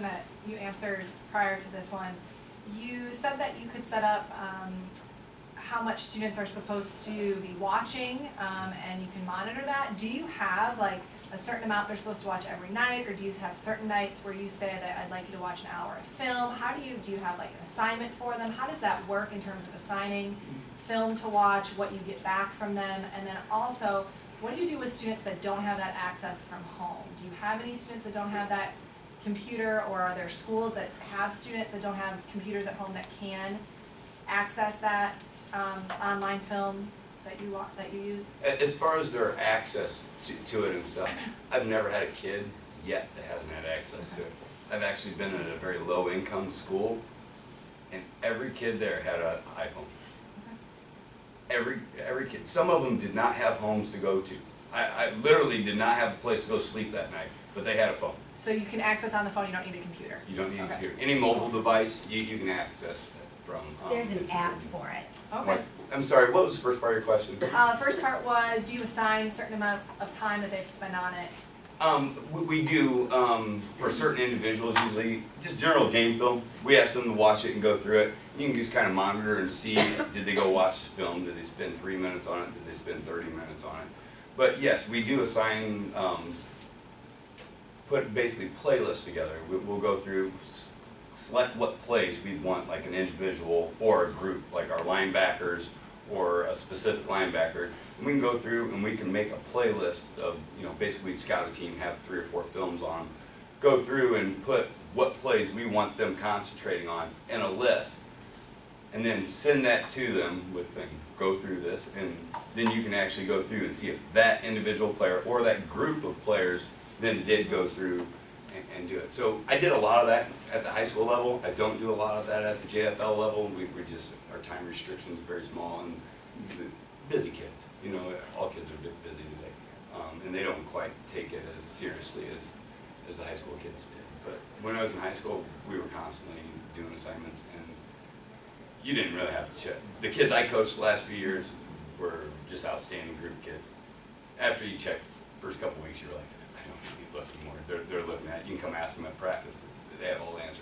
that you answered prior to this one. You said that you could set up how much students are supposed to be watching, and you can monitor that. Do you have like a certain amount they're supposed to watch every night, or do you have certain nights where you say that I'd like you to watch an hour of film? How do you have like an assignment for them? How does that work in terms of assigning film to watch, what you get back from them, and then also, what do you do with students that don't have that access from home? Do you have any students that don't have that computer, or are there schools that have students that don't have computers at home that can access that online film that you use? As far as their access to it and stuff, I've never had a kid yet that hasn't had access to it. I've actually been at a very low income school, and every kid there had an iPhone. Every kid. Some of them did not have homes to go to. I literally did not have a place to go sleep that night, but they had a phone. So you can access on the phone, you don't need a computer? You don't need a computer. Any mobile device, you can access from. There's an app for it. Okay. I'm sorry, what was the first part of your question? First part was, do you assign a certain amount of time that they have to spend on it? We do, for certain individuals, usually just general game film. We ask them to watch it and go through it. You can just kind of monitor and see, did they go watch the film? Did they spend 3 minutes on it? Did they spend 30 minutes on it? But yes, we do assign, put basically playlists together. We'll go through, select what plays we want, like an individual or a group, like our linebackers or a specific linebacker. And we can go through and we can make a playlist of, basically we'd scout a team, have 3 or 4 films on, go through and put what plays we want them concentrating on in a list, and then send that to them with them, go through this, and then you can actually go through and see if that individual player or that group of players then did go through and do it. So I did a lot of that at the high school level. I don't do a lot of that at the JFL level. We just, our time restrictions are very small, and busy kids. All kids are busy today. And they don't quite take it as seriously as the high school kids did. But when I was in high school, we were constantly doing assignments, and you didn't really have to check. The kids I coached the last few years were just outstanding group of kids. After you check first couple weeks, you're like, I don't need to look anymore. They're looking at it. You can come ask them at practice. They have all the answers.